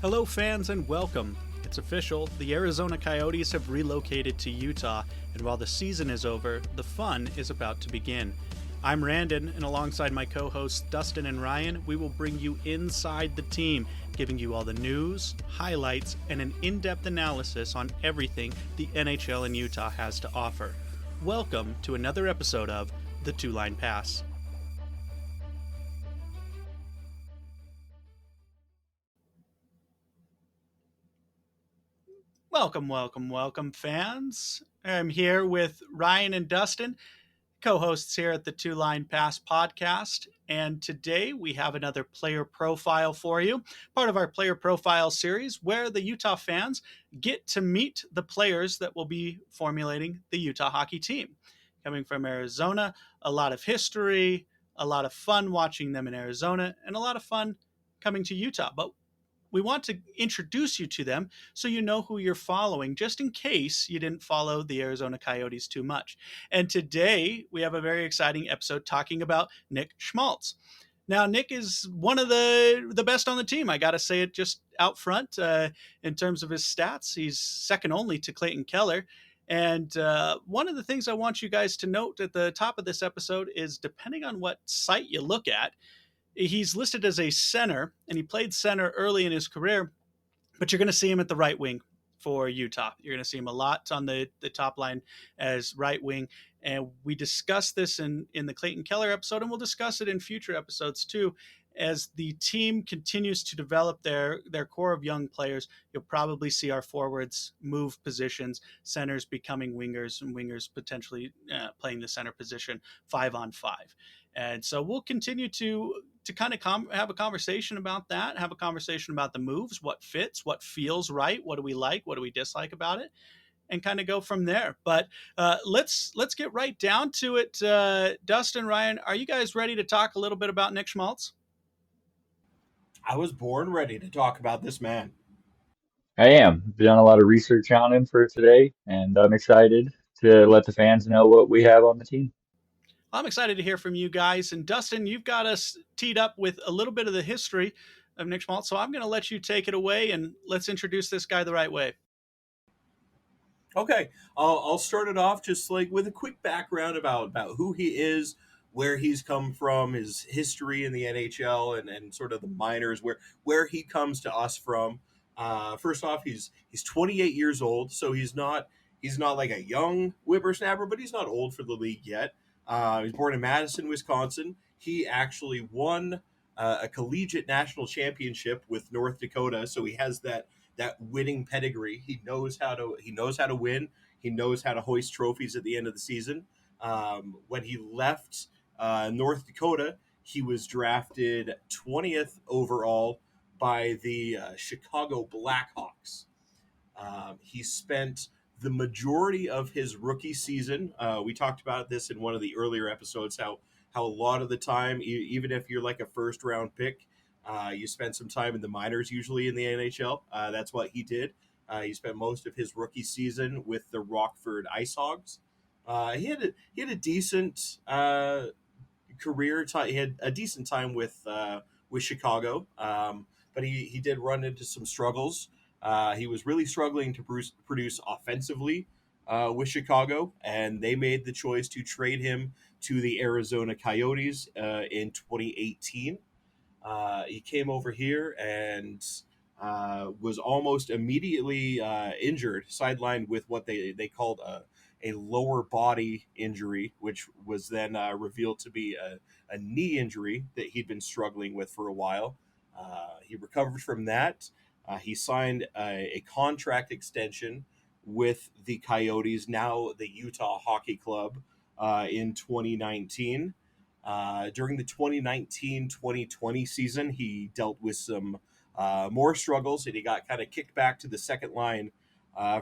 Hello, fans, and welcome. It's official, the Arizona Coyotes have relocated to Utah, and while the season is over, the fun is about to begin. I'm Randon, and alongside my co hosts Dustin and Ryan, we will bring you inside the team, giving you all the news, highlights, and an in depth analysis on everything the NHL in Utah has to offer. Welcome to another episode of The Two Line Pass. Welcome, fans. I'm here with Ryan and Dustin, co hosts here at the Two Line Pass podcast. And today we have another player profile for you, part of our player profile series where the Utah fans get to meet the players that will be formulating the Utah hockey team. Coming from Arizona, a lot of history, a lot of fun watching them in Arizona, and a lot of fun coming to Utah. But we want to introduce you to them so you know who you're following, just in case you didn't follow the Arizona Coyotes too much. And today we have a very exciting episode talking about Nick Schmaltz. Now, Nick is one of the best on the team. I got to say it just out front. In terms of his stats, he's second only to Clayton Keller. And one of the things I want you guys to note at the top of this episode is, depending on what site you look at, he's listed as a center, and he played center early in his career, but you're going to see him at the right wing for Utah. You're going to see him a lot on the top line as right wing. And we discussed this in the Clayton Keller episode, and we'll discuss it in future episodes too. As the team continues to develop their core of young players, you'll probably see our forwards move positions, centers becoming wingers, and wingers potentially playing the center position 5-on-5. And so we'll continue to kind of have a conversation about that, have a conversation about the moves, what fits, what feels right, what do we like, what do we dislike about it, and kind of go from there. But let's get right down to it. Dustin, Ryan, are you guys ready to talk a little bit about Nick Schmaltz? I was born ready to talk about this man. I am. Done a lot of research on him for today, and I'm excited to let the fans know what we have on the team. I'm excited to hear from you guys. And Dustin, you've got us teed up with a little bit of the history of Nick Schmaltz, so I'm going to let you take it away, and let's introduce this guy the right way. Okay, I'll start it off just like with a quick background about who he is, where he's come from, his history in the NHL, and sort of the minors, where he comes to us from. First off, he's 28 years old, so he's not like a young whippersnapper, but he's not old for the league yet. He's born in Madison, Wisconsin. He actually won a collegiate national championship with North Dakota, so he has that winning pedigree. He knows how to win. He knows how to hoist trophies at the end of the season. When he left North Dakota, he was drafted 20th overall by the Chicago Blackhawks. He spent the majority of his rookie season. We talked about this in one of the earlier episodes. How a lot of the time, even if you're like a first round pick, you spend some time in the minors, usually in the NHL. That's what he did. He spent most of his rookie season with the Rockford Ice Hogs. He had a decent career. He had a decent time with Chicago, but he did run into some struggles. He was really struggling to produce offensively with Chicago, and they made the choice to trade him to the Arizona Coyotes in 2018. He came over here and was almost immediately injured, sidelined with what they called a lower body injury, which was then revealed to be a knee injury that he'd been struggling with for a while. He recovered from that. He signed a contract extension with the Coyotes, now the Utah Hockey Club, in 2019. During the 2019-2020 season, he dealt with some more struggles, and he got kind of kicked back to the second line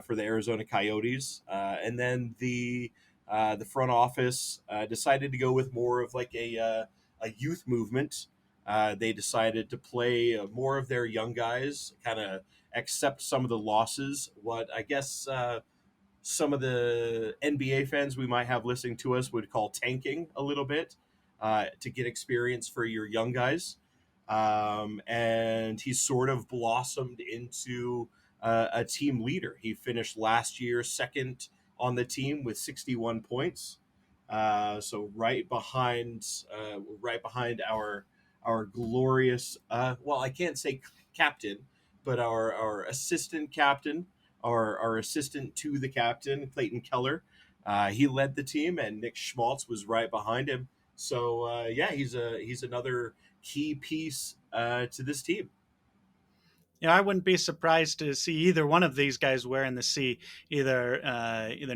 for the Arizona Coyotes. And then the front office decided to go with more of like a youth movement. They decided to play more of their young guys, kind of accept some of the losses. What I guess some of the NBA fans we might have listening to us would call tanking a little bit to get experience for your young guys. and he sort of blossomed into a team leader. He finished last year second on the team with 61 points. So right behind our glorious. Well, I can't say captain, but our assistant captain, our assistant to the captain, Clayton Keller. He led the team, and Nick Schmaltz was right behind him. So yeah, he's another key piece to this team. I wouldn't be surprised to see either one of these guys wearing the C, either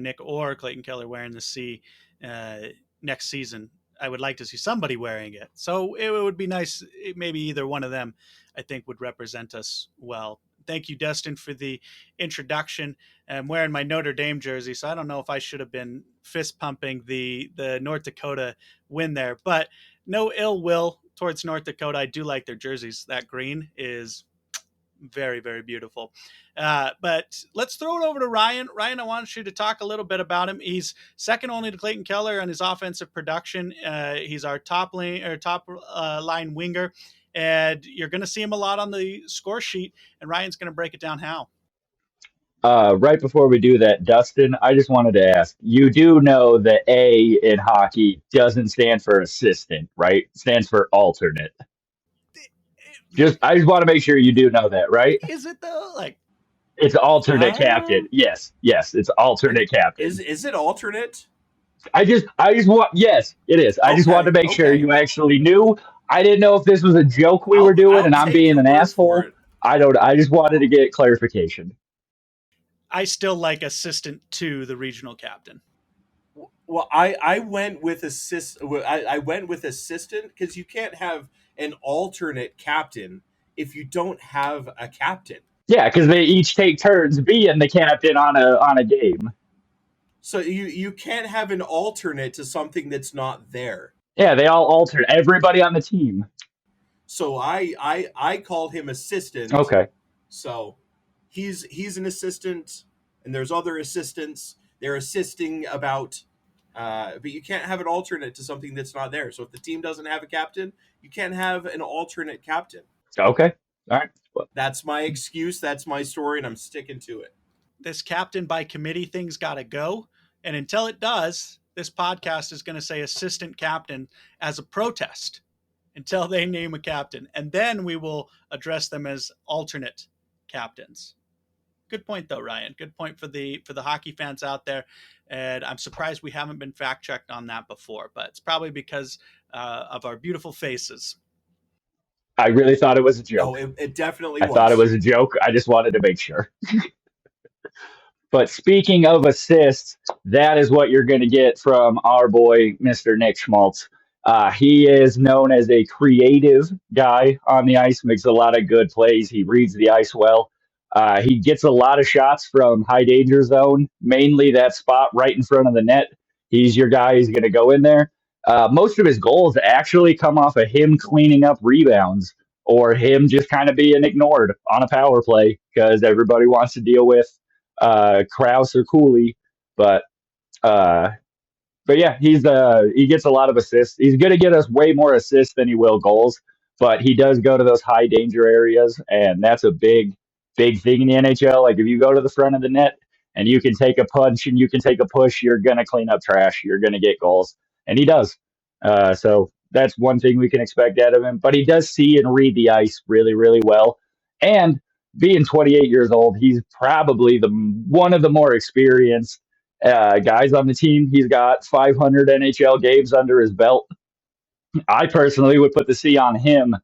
Nick or Clayton Keller wearing the C uh, next season. I would like to see somebody wearing it. So it would be nice. Maybe either one of them, I think, would represent us well. Thank you, Dustin, for the introduction. I'm wearing my Notre Dame jersey, so I don't know if I should have been fist pumping the North Dakota win there, but no ill will towards North Dakota. I do like their jerseys. That green is very, very beautiful. But let's throw it over to Ryan. Ryan, I want you to talk a little bit about him. He's second only to Clayton Keller on his offensive production. He's our top line winger, and you're going to see him a lot on the score sheet. And Ryan's going to break it down how. Right before we do that, Dustin, I just wanted to ask, you do know that A in hockey doesn't stand for assistant, right? It stands for alternate. I just want to make sure you do know that, right? Is it though? Like, It's alternate captain. Um, Yes, yes, it's alternate captain. is it alternate? I just want, yes, it is. I just wanted to Okay, make sure okay. you actually knew. I didn't know if this was a joke we were doing I'll and I'm take being your an word for asshole. it. I just wanted to get clarification. I still like assistant to the regional captain. Well, I went with I went with assistant because you can't have an alternate captain if you don't have a captain. Yeah, because they each take turns being the captain on a game. So you can't have an alternate to something that's not there. Yeah, they all alternate. Everybody on the team. So I call him assistant. Okay. So he's an assistant, and there's other assistants. They're assisting about, but you can't have an alternate to something that's not there. So if the team doesn't have a captain, you can't have an alternate captain. Okay. All right. Well, That's my excuse. That's my story, and I'm sticking to it. This captain by committee thing's got to go. And until it does, this podcast is going to say assistant captain as a protest until they name a captain. And then we will address them as alternate captains. Good point though, Ryan. Good point for the hockey fans out there. And I'm surprised we haven't been fact checked on that before, but it's probably because of our beautiful faces. I really thought it was a Oh, joke. it definitely I thought it was. was a joke. I just wanted to make sure. But speaking of assists, that is what you're going to get from our boy, Mr. Nick Schmaltz. He is known as a creative guy on the ice, makes a lot of good plays. He reads the ice well. He gets a lot of shots from high danger zone, mainly that spot right in front of the net. He's your guy. He's going to go in there. Most of his goals actually come off of him cleaning up rebounds or him just kind of being ignored on a power play because everybody wants to deal with Kraus or Cooley, but uh, but yeah, he gets a lot of assists. He's going to get us way more assists than he will goals, but he does go to those high danger areas, and that's a big thing in the NHL. Like if you go to the front of the net and you can take a punch and you can take a push, you're going to clean up trash. You're going to get goals, and he does. So that's one thing we can expect out of him. But he does see and read the ice really, really well, and being 28 years old, he's probably the one of the more experienced guys on the team. He's got 500 NHL games under his belt. I personally would put the C on him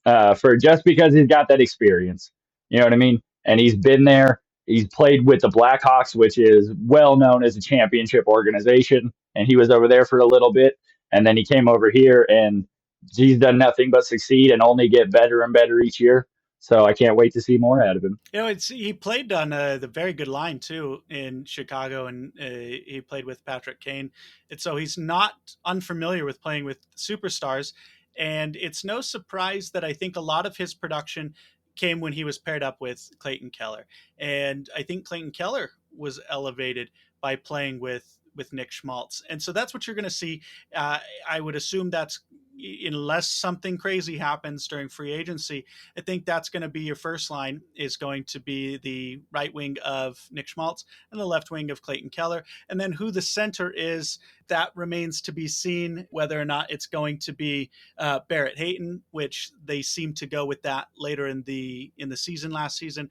for just because he's got that experience. You know what I mean? And he's been there. He's played with the Blackhawks, which is well known as a championship organization. And he was over there for a little bit. And then he came over here and he's done nothing but succeed and only get better and better each year. So I can't wait to see more out of him. He played on the very good line too in Chicago, and he played with Patrick Kane, and so he's not unfamiliar with playing with superstars. And it's no surprise that I think a lot of his production came when he was paired up with Clayton Keller, and I think Clayton Keller was elevated by playing with Nick Schmaltz, and so that's what you're going to see. I would assume that's unless something crazy happens during free agency, I think that's going to be your first line, is going to be the right wing of Nick Schmaltz and the left wing of Clayton Keller. And then who the center is, that remains to be seen, whether or not it's going to be Barrett Hayton, which they seem to go with that later in the season last season.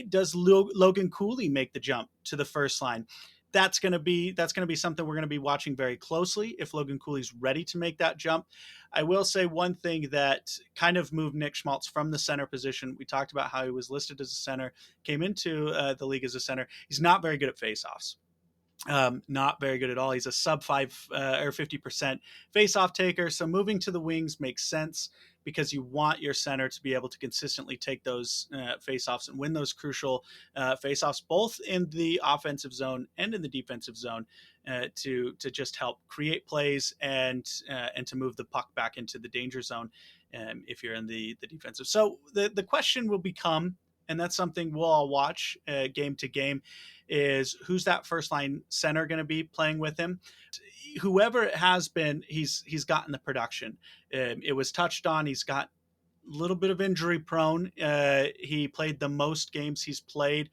Does Logan Cooley make the jump to the first line? That's going to be something we're going to be watching very closely if Logan Cooley's ready to make that jump. I will say one thing that kind of moved Nick Schmaltz from the center position. We talked about how he was listed as a center, came into the league as a center. He's not very good at faceoffs. Not very good at all. He's a sub 50% face-off taker. So moving to the wings makes sense, because you want your center to be able to consistently take those face-offs and win those crucial face-offs, both in the offensive zone and in the defensive zone, to just help create plays and to move the puck back into the danger zone if you're in the defensive. So the question will become, and that's something we'll all watch game to game, is who's that first line center going to be playing with him? Whoever it has been, he's gotten the production. It was touched on. He's got a little bit of injury prone. He played the most games he's played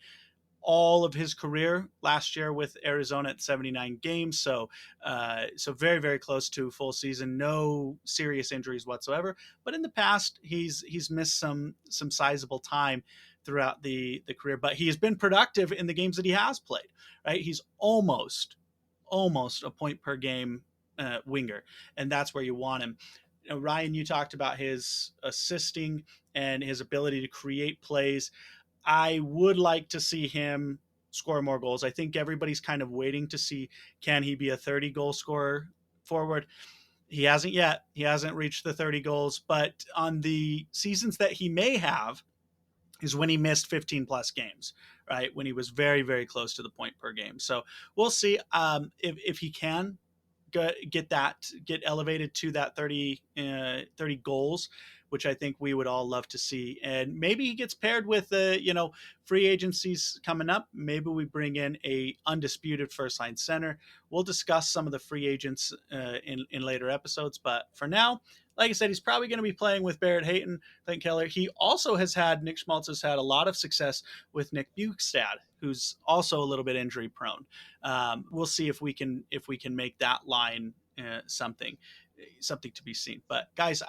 all of his career last year with Arizona at 79 games. So very, very close to full season. No serious injuries whatsoever. But in the past, he's missed some sizable time throughout the career. But he has been productive in the games that he has played. Right, he's almost a point per game winger, and that's where you want him. Ryan, you talked about his assisting and his ability to create plays. I would like to see him score more goals. I think everybody's kind of waiting to see, can he be a 30 goal scorer forward? He hasn't yet. He hasn't reached the 30 goals, but on the seasons that he may have is when he missed 15 plus games, right? When he was very, very close to the point per game. So we'll see if he can get elevated to that 30 goals, which I think we would all love to see. And maybe he gets paired with free agencies coming up. Maybe we bring in a undisputed first line center. We'll discuss some of the free agents in later episodes, but for now, like I said, he's probably going to be playing with Barrett Hayton, Clayton Keller. He also Nick Schmaltz has had a lot of success with Nick Bukestad, who's also a little bit injury prone. We'll see if we can make that line something to be seen. But guys,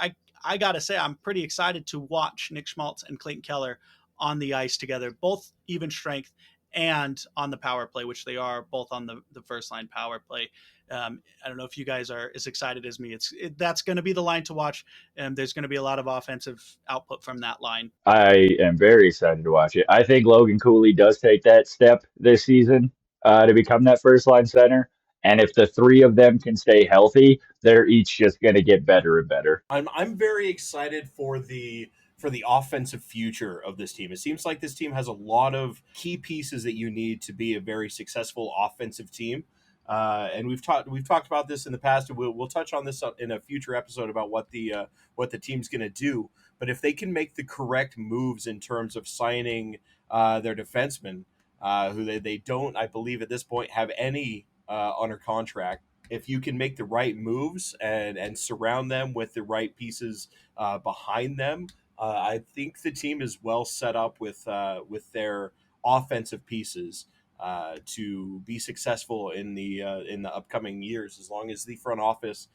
I gotta say, I'm pretty excited to watch Nick Schmaltz and Clayton Keller on the ice together, both even strength and on the power play, which they are both on the first line power play. I don't know if you guys are as excited as me. That's going to be the line to watch, and there's going to be a lot of offensive output from that line. I am very excited to watch it. I think Logan Cooley does take that step this season to become that first line center. And if the three of them can stay healthy, they're each just going to get better and better. I'm very excited for the offensive future of this team. It seems like this team has a lot of key pieces that you need to be a very successful offensive team. And we've talked about this in the past, and we'll touch on this in a future episode about what the team's going to do. But if they can make the correct moves in terms of signing their defensemen, who they don't, I believe at this point, have any under contract. If you can make the right moves and surround them with the right pieces behind them, I think the team is well set up with their offensive pieces to be successful in the upcoming years, as long as the front office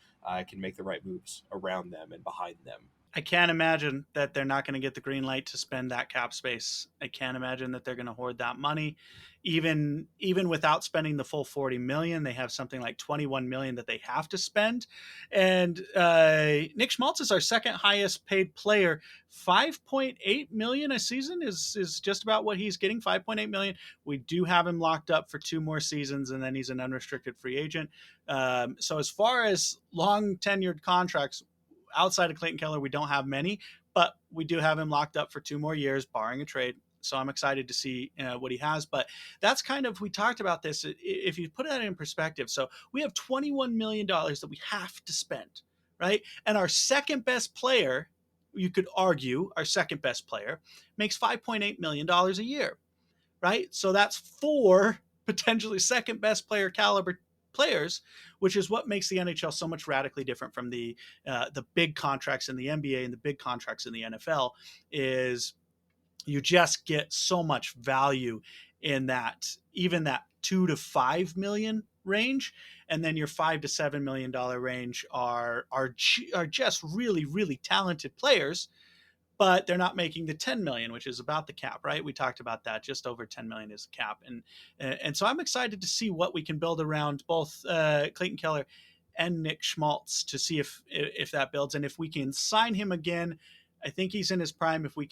can make the right moves around them and behind them. I can't imagine that they're not going to get the green light to spend that cap space. I can't imagine that they're going to hoard that money. Even without spending the full 40 million, they have something like 21 million that they have to spend. And Nick Schmaltz is our second highest paid player. 5.8 million a season is just about what he's getting. 5.8 million. We do have him locked up for 2 more seasons, and then he's an unrestricted free agent. So as far as long tenured contracts, outside of Clayton Keller, we don't have many, but we do have him locked up for 2 more years, barring a trade. So I'm excited to see what he has. But that's kind of, we talked about this, if you put that in perspective. So we have $21 million that we have to spend, right? And our second best player, you could argue, our second best player makes $5.8 million a year, right? So that's 4 potentially second best player caliber players, which is what makes the NHL so much radically different from the big contracts in the NBA and the big contracts in the NFL. Is you just get so much value in that, even that 2 to 5 million range, and then your $5 to $7 million range are just really really talented players, but they're not making the 10 million, which is about the cap, right? We talked about that. Just over 10 million is the cap. And so I'm excited to see what we can build around both Clayton Keller and Nick Schmaltz to see if that builds, and if we can sign him again. I think he's in his prime. If we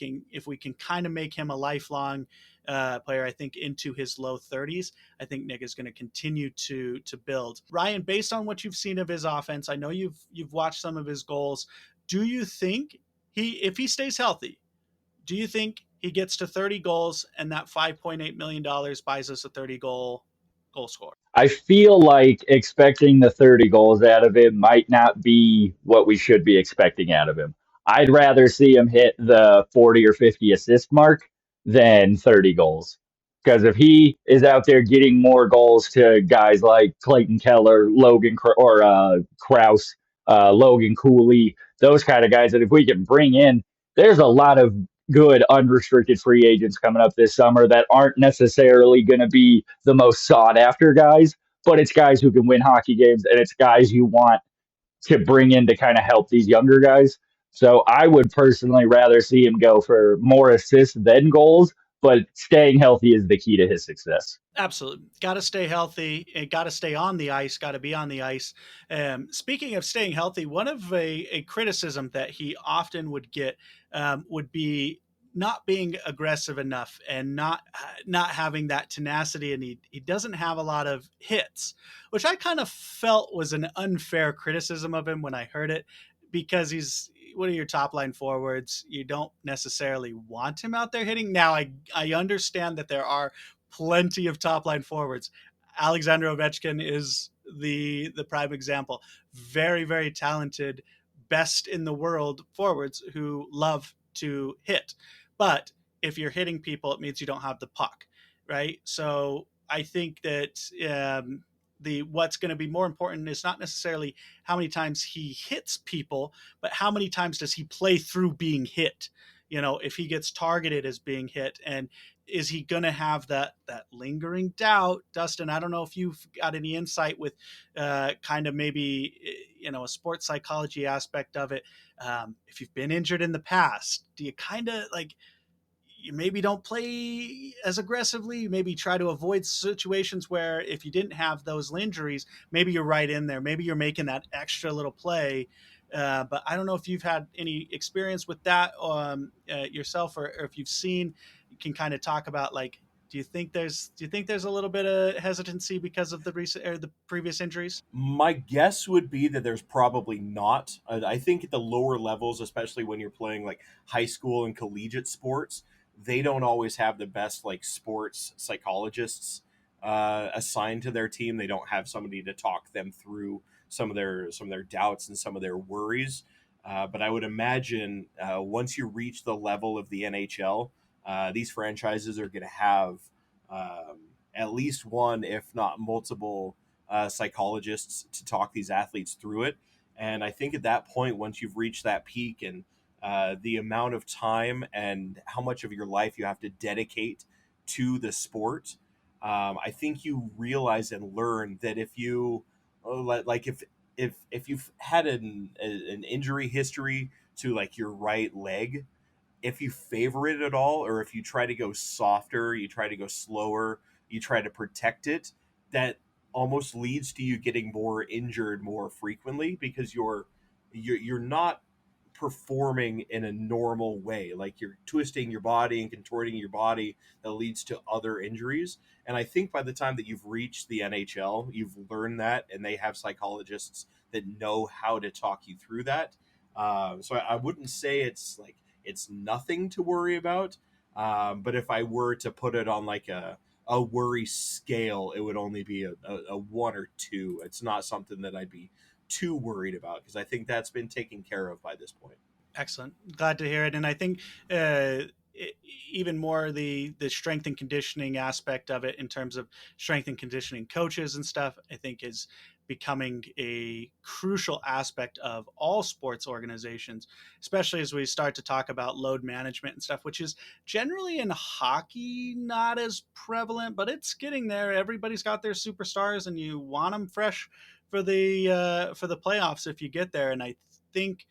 can kind of make him a lifelong player, I think into his low 30s, I think Nick is going to continue to build. Ryan, based on what you've seen of his offense, I know you've watched some of his goals. Do you think if he stays healthy, do you think he gets to 30 goals and that $5.8 million buys us a 30 goal scorer? I feel like expecting the 30 goals out of him might not be what we should be expecting out of him. I'd rather see him hit the 40 or 50 assist mark than 30 goals. Because if he is out there getting more goals to guys like Clayton Keller, Kraus, Logan Cooley, those kind of guys, that if we can bring in, there's a lot of good unrestricted free agents coming up this summer that aren't necessarily going to be the most sought after guys, but it's guys who can win hockey games, and it's guys you want to bring in to kind of help these younger guys. So I would personally rather see him go for more assists than goals, but staying healthy is the key to his success. Absolutely. Got to stay healthy. Got to stay on the ice. Got to be on the ice. Speaking of staying healthy, one of a criticism that he often would get would be not being aggressive enough and not having that tenacity, and he doesn't have a lot of hits, which I kind of felt was an unfair criticism of him when I heard it, because he's one of your top line forwards. You don't necessarily want him out there hitting. Now I understand that there are plenty of top line forwards. Alexander Ovechkin is the prime example. Very very talented, best in the world forwards who love to hit. But if you're hitting people, it means you don't have the puck, right? So I think that the what's going to be more important is not necessarily how many times he hits people, but how many times does he play through being hit. If he gets targeted as being hit, and is he going to have that lingering doubt? Dustin, I don't know if you've got any insight with kind of maybe a sports psychology aspect of it. If you've been injured in the past, do you kind of like, you maybe don't play as aggressively, you maybe try to avoid situations where if you didn't have those injuries, maybe you're right in there, maybe you're making that extra little play. But I don't know if you've had any experience with that yourself, or if you've seen, you can kind of talk about, like, do you think there's a little bit of hesitancy because of the recent or the previous injuries? My guess would be that there's probably not. I think at the lower levels, especially when you're playing like high school and collegiate sports, they don't always have the best like sports psychologists assigned to their team. They don't have somebody to talk them through some of their doubts and some of their worries. But I would imagine once you reach the level of the NHL, these franchises are going to have at least one, if not multiple, psychologists to talk these athletes through it. And I think at that point, once you've reached that peak and the amount of time and how much of your life you have to dedicate to the sport, I think you realize and learn that if you like if you've had an injury history to like your right leg, if you favor it at all, or if you try to go softer, you try to go slower, you try to protect it, that almost leads to you getting more injured more frequently because you're not performing in a normal way. Like you're twisting your body and contorting your body that leads to other injuries. And I think by the time that you've reached the NHL, you've learned that, and they have psychologists that know how to talk you through that. So I wouldn't say it's nothing to worry about. But if I were to put it on like a worry scale, it would only be a one or two. It's not something that I'd be too worried about because I think that's been taken care of by this point. Excellent. Glad to hear it. And I think even more the strength and conditioning aspect of it in terms of strength and conditioning coaches and stuff, I think is becoming a crucial aspect of all sports organizations, especially as we start to talk about load management and stuff, which is generally in hockey not as prevalent, but it's getting there. Everybody's got their superstars, and you want them fresh for the playoffs if you get there. And I think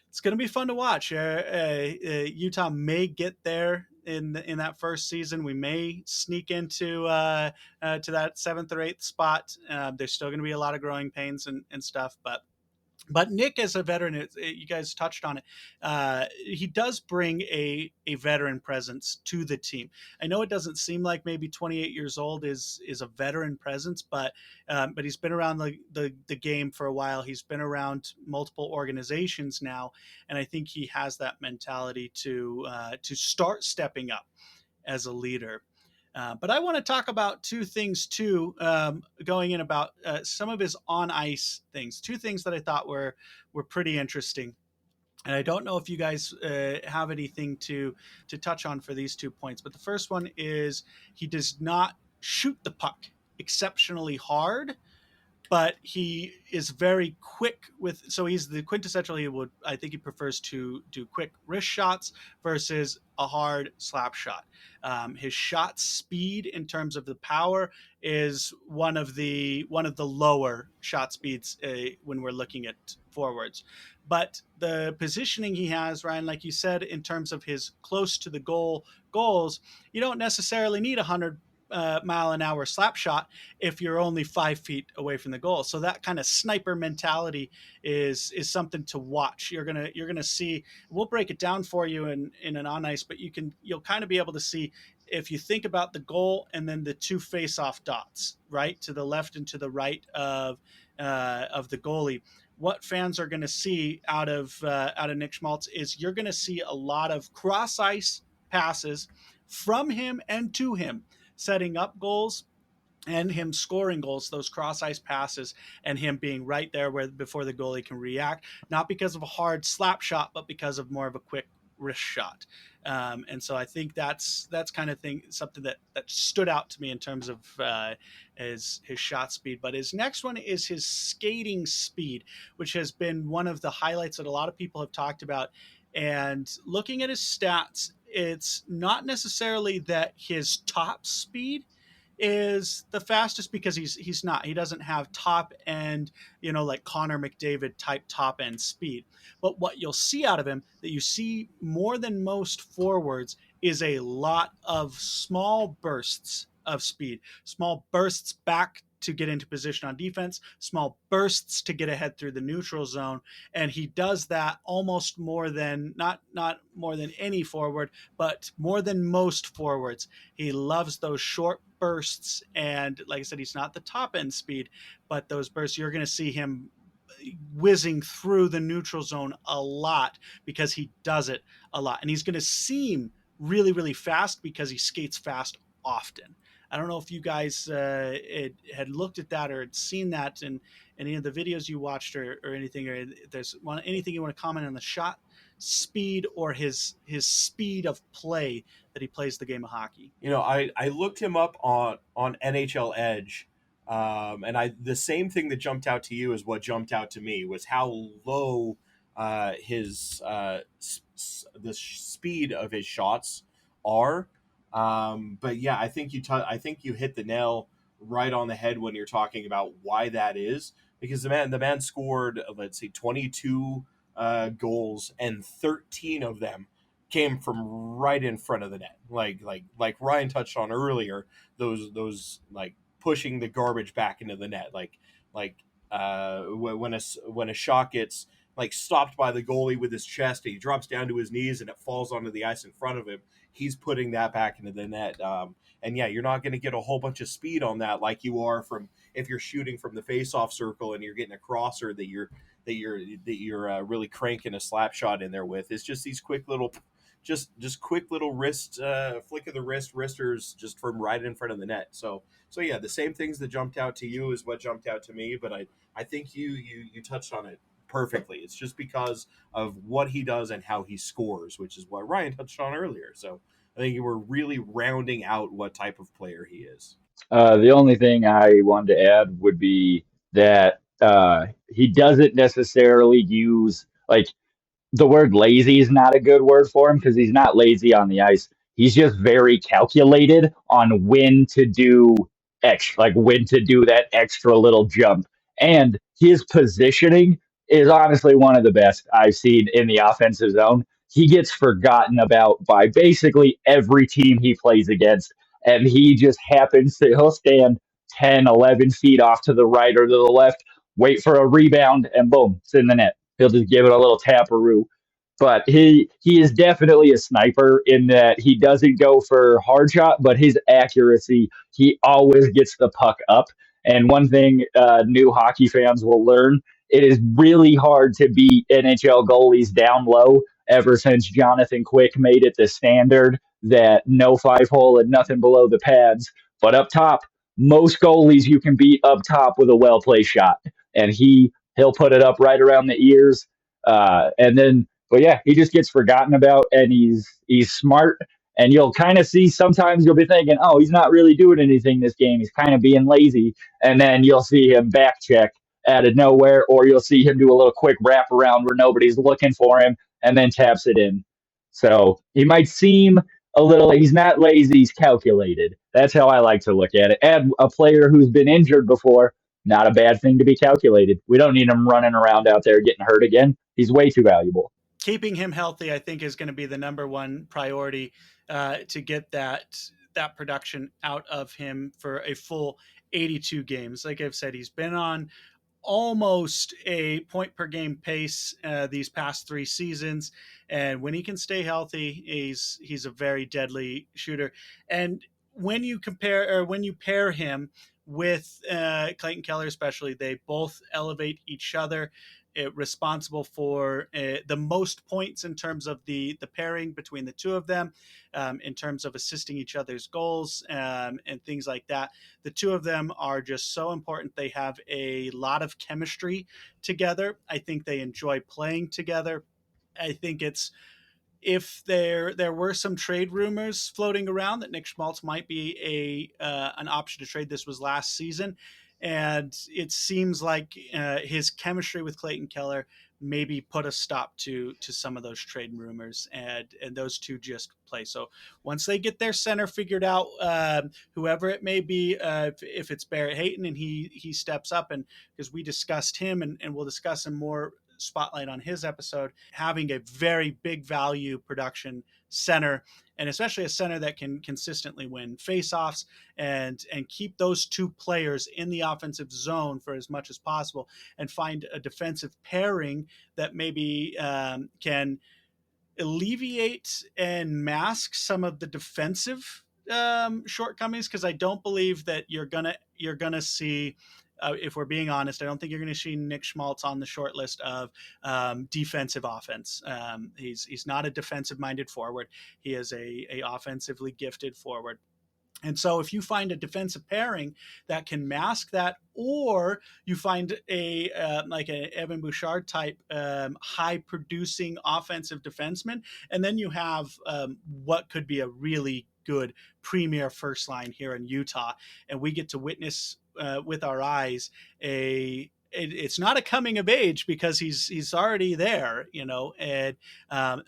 it's going to be fun to watch. Utah may get there in that first season. We may sneak into to that seventh or eighth spot. There's still going to be a lot of growing pains and stuff, but Nick, as a veteran, you guys touched on it. He does bring a veteran presence to the team. I know it doesn't seem like maybe 28 years old is a veteran presence, but he's been around the game for a while. He's been around multiple organizations now, and I think he has that mentality to start stepping up as a leader. But I want to talk about two things too, going in about some of his on ice things. Two things that I thought were pretty interesting, and I don't know if you guys have anything to touch on for these 2 points. But the first one is he does not shoot the puck exceptionally hard, but he is very quick with, so he's the quintessential, I think he prefers to do quick wrist shots versus a hard slap shot. His shot speed in terms of the power is one of the lower shot speeds when we're looking at forwards. But the positioning he has, Ryan, like you said, in terms of his close to the goals, you don't necessarily need 100 mile an hour slap shot if you're only 5 feet away from the goal. So that kind of sniper mentality is something to watch. You're gonna see. We'll break it down for you in an on ice, but you'll kind of be able to see if you think about the goal and then the two face-off dots, right to the left and to the right of the goalie. What fans are going to see out of Nick Schmaltz is you're going to see a lot of cross ice passes from him and to him, setting up goals and him scoring goals, those cross ice passes, and him being right there before the goalie can react, not because of a hard slap shot, but because of more of a quick wrist shot. And so I think that's kind of something that stood out to me in terms of his shot speed. But his next one is his skating speed, which has been one of the highlights that a lot of people have talked about. And looking at his stats, it's not necessarily that his top speed is the fastest, because he doesn't have top end, like Connor McDavid type top end speed. But what you'll see out of him, that you see more than most forwards, is a lot of small bursts of speed, small bursts back to get into position on defense, small bursts to get ahead through the neutral zone. And he does that almost more than, not more than any forward, but more than most forwards. He loves those short bursts. And like I said, he's not the top end speed, but those bursts, you're going to see him whizzing through the neutral zone a lot because he does it a lot. And he's going to seem really, really fast because he skates fast often. I don't know if you guys had looked at that or had seen that in any of the videos you watched or anything, or if there's anything you want to comment on the shot speed or his speed of play that he plays the game of hockey. I looked him up on NHL Edge, and the same thing that jumped out to you is what jumped out to me, was how low his the speed of his shots are. But yeah, I think you hit the nail right on the head when you're talking about why that is, because the man scored, let's see, 22 goals, and 13 of them came from right in front of the net. Like Ryan touched on earlier, those like pushing the garbage back into the net, when a shot gets like stopped by the goalie with his chest, and he drops down to his knees and it falls onto the ice in front of him. He's putting that back into the net. And yeah, you're not going to get a whole bunch of speed on that like you are from if you're shooting from the face-off circle and you're getting a crosser that you're really cranking a slap shot in there with. It's just these quick little, just quick little wrist flick of the wristers just from right in front of the net. So yeah, the same things that jumped out to you is what jumped out to me. But I think you touched on it perfectly. It's just because of what he does and how he scores, which is what Ryan touched on earlier. So I think we're really rounding out what type of player he is. The only thing I wanted to add would be that he doesn't necessarily use like the word lazy is not a good word for him because he's not lazy on the ice. He's just very calculated on when to do like when to do that extra little jump. And his positioning is honestly one of the best I've seen in the offensive zone. He gets forgotten about by basically every team he plays against. And he just happens to, he'll stand 10, 11 feet off to the right or to the left, wait for a rebound, and boom, it's in the net. He'll just give it a little taparoo. But he is definitely a sniper in that he doesn't go for hard shot, but his accuracy, he always gets the puck up. And one thing new hockey fans will learn, it is really hard to beat NHL goalies down low ever since Jonathan Quick made it the standard that no 5 hole and nothing below the pads. But up top, most goalies you can beat up top with a well placed shot. And he'll put it up right around the ears. And then but yeah, he just gets forgotten about, and he's smart. And you'll kind of see sometimes you'll be thinking, oh, he's not really doing anything this game. He's kind of being lazy, and then you'll see him back check out of nowhere, or you'll see him do a little quick wrap around where nobody's looking for him, and then taps it in. So he might seem a little. He's not lazy. He's calculated. That's how I like to look at it. And a player who's been injured before, not a bad thing to be calculated. We don't need him running around out there getting hurt again. He's way too valuable. Keeping him healthy, I think, is going to be the number one priority to get that production out of him for a full 82 games. Like I've said, he's been on almost a point per game pace these past 3 seasons, and when he can stay healthy, he's a very deadly shooter. And when you pair him with Clayton Keller, especially, they both elevate each other. Responsible for the most points in terms of the pairing between the two of them, in terms of assisting each other's goals and things like that. The two of them are just so important. They have a lot of chemistry together. I think they enjoy playing together. I think it's if there were some trade rumors floating around that Nick Schmaltz might be an option to trade. This was last season, and it seems like his chemistry with Clayton Keller maybe put a stop to some of those trade rumors, and those two just play. So once they get their center figured out, whoever it may be, if it's Barrett Hayton and he steps up, and because we discussed him and we'll discuss him more spotlight on his episode, having a very big value production center, and especially a center that can consistently win faceoffs and keep those two players in the offensive zone for as much as possible, and find a defensive pairing that maybe can alleviate and mask some of the defensive shortcomings. Because I don't believe that you're gonna see, if we're being honest, I don't think you're going to see Nick Schmaltz on the short list of defensive offense. He's not a defensive-minded forward. He is a offensively gifted forward. And so if you find a defensive pairing that can mask that, or you find a like an Evan Bouchard type high producing offensive defenseman, and then you have what could be a really good premier first line here in Utah, and we get to witness with our eyes it's not a coming of age because he's already there, and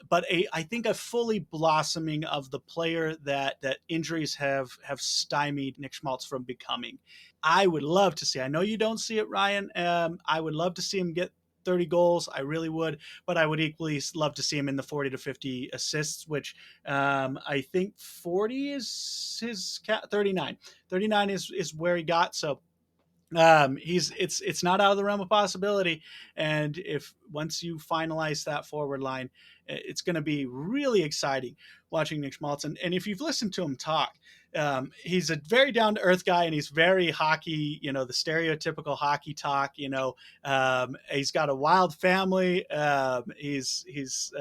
but I think a fully blossoming of the player that injuries have stymied Nick Schmaltz from becoming. I would love to see. I know you don't see it, Ryan. I would love to see him get 30 goals. I really would, but I would equally love to see him in the 40 to 50 assists, which I think 40 is his 39. 39 is where he got. So it's not out of the realm of possibility. And if once you finalize that forward line, it's going to be really exciting watching Nick Schmaltz. And if you've listened to him talk, he's a very down to earth guy, and he's very hockey, the stereotypical hockey talk. He's got a wild family. He's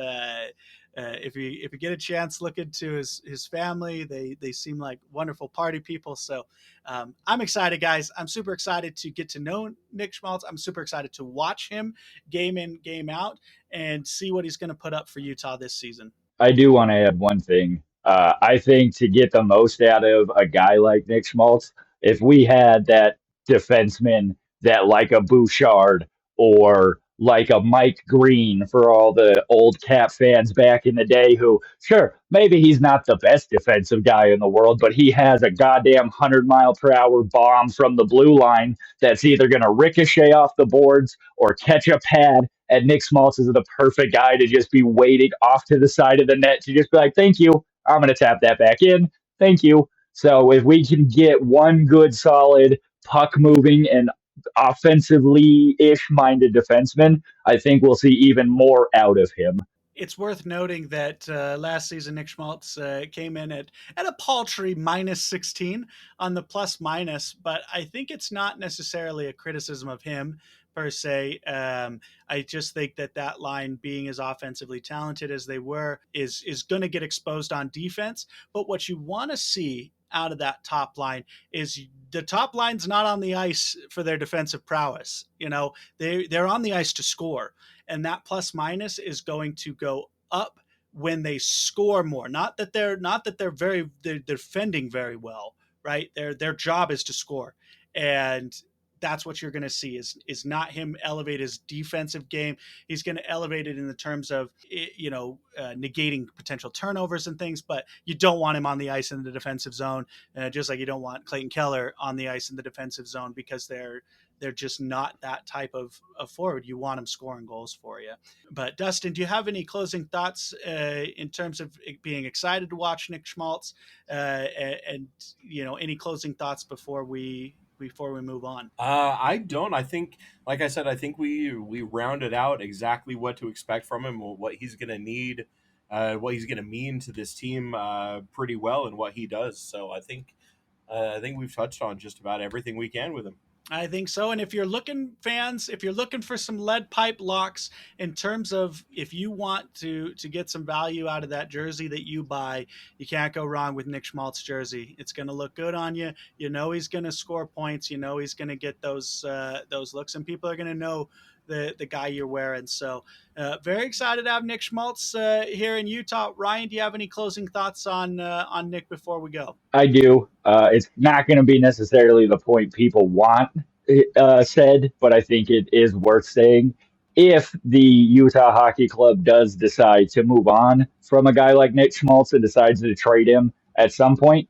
if you get a chance, look into his family. They seem like wonderful party people. So I'm excited, guys. I'm super excited to get to know Nick Schmaltz. I'm super excited to watch him game in, game out, and see what he's going to put up for Utah this season. I do want to add one thing. I think to get the most out of a guy like Nick Schmaltz, if we had that defenseman that like a Bouchard or like a Mike Green for all the old Cap fans back in the day who, sure, maybe he's not the best defensive guy in the world, but he has a goddamn 100-mile-per-hour bomb from the blue line that's either going to ricochet off the boards or catch a pad, and Nick Schmaltz is the perfect guy to just be waiting off to the side of the net to just be like, thank you. I'm going to tap that back in. Thank you. So if we can get one good, solid, puck moving and offensively ish minded defenseman, I think we'll see even more out of him. It's worth noting that last season Nick Schmaltz came in at a paltry -16 on the plus minus, but I think it's not necessarily a criticism of him per se. I just think that line, being as offensively talented as they were, is going to get exposed on defense. But what you want to see out of that top line is the top line's not on the ice for their defensive prowess. You know, they're on the ice to score, and that plus minus is going to go up when they score more. Not that they're defending very well, right? Their job is to score, and that's what you're going to see is not him elevate his defensive game. He's going to elevate it in the terms of negating potential turnovers and things, but you don't want him on the ice in the defensive zone, just like you don't want Clayton Keller on the ice in the defensive zone, because they're just not that type of forward. You want them scoring goals for you. But Dustin, do you have any closing thoughts in terms of being excited to watch Nick Schmaltz, and any closing thoughts before we move on? I don't. I think, like I said, I think we rounded out exactly what to expect from him, what he's going to need, what he's going to mean to this team pretty well, and what he does. So I think we've touched on just about everything we can with him. I think so. And if you're looking for some lead pipe locks in terms of if you want to get some value out of that jersey that you buy, you can't go wrong with Nick Schmaltz jersey. It's going to look good on you. You know he's going to score points. You know he's going to get those looks, and people are going to know the guy you're wearing. So very excited to have Nick Schmaltz here in Utah. Ryan, do you have any closing thoughts on Nick before we go? I do. It's not going to be necessarily the point people want said, but I think it is worth saying. If the Utah Hockey Club does decide to move on from a guy like Nick Schmaltz and decides to trade him at some point,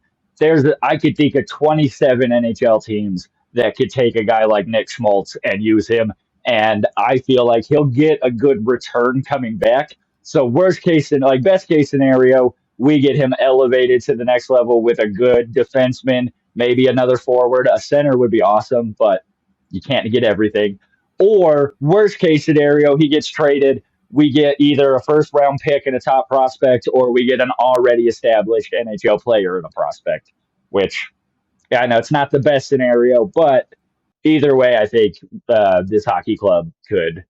I could think of 27 NHL teams that could take a guy like Nick Schmaltz and use him, and I feel like he'll get a good return coming back. So best case scenario, we get him elevated to the next level with a good defenseman, maybe another forward. A center would be awesome, but you can't get everything. Or worst case scenario, he gets traded. We get either a first round pick and a top prospect, or we get an already established NHL player and a prospect, which, yeah, I know it's not the best scenario, but either way, I think this hockey club could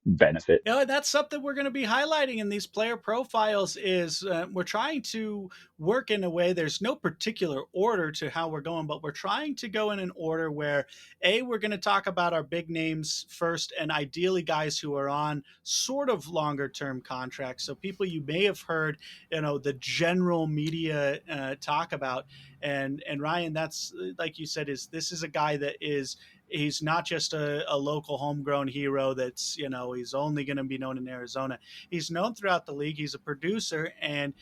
benefit. That's something we're going to be highlighting in these player profiles is we're trying to work in a way, there's no particular order to how we're going, but we're trying to go in an order where we're going to talk about our big names first, and ideally guys who are on sort of longer term contracts. So people you may have heard, the general media talk about. And Ryan, that's, like you said, this is a guy that he's not just a local homegrown hero that's, he's only going to be known in Arizona. He's known throughout the league. He's a producer, and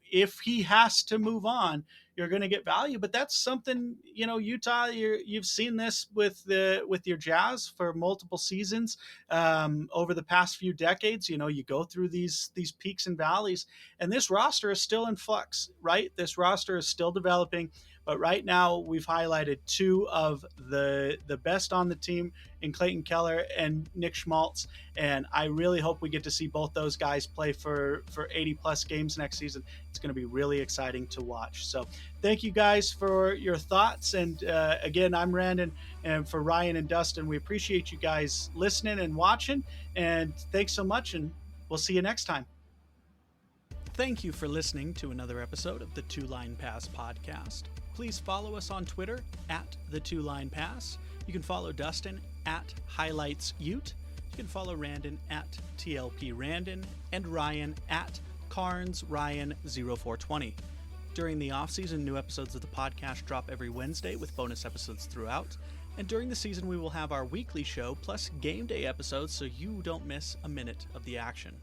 if he has to move on, you're going to get value. But that's something, Utah, you've seen this with your Jazz for multiple seasons over the past few decades. You go through these peaks and valleys, and this roster is still in flux, right? This roster is still developing. But right now, we've highlighted two of the best on the team in Clayton Keller and Nick Schmaltz. And I really hope we get to see both those guys play for 80-plus games next season. It's going to be really exciting to watch. So thank you guys for your thoughts. And again, I'm Randon. And for Ryan and Dustin, we appreciate you guys listening and watching. And thanks so much. And we'll see you next time. Thank you for listening to another episode of the Two Line Pass podcast. Please follow us on Twitter at the Two Line Pass. You can follow Dustin at Highlights Ute. You can follow Randon at TLP Randon and Ryan at Carnes Ryan 0420. During the off-season, new episodes of the podcast drop every Wednesday with bonus episodes throughout. And during the season, we will have our weekly show plus game day episodes so you don't miss a minute of the action.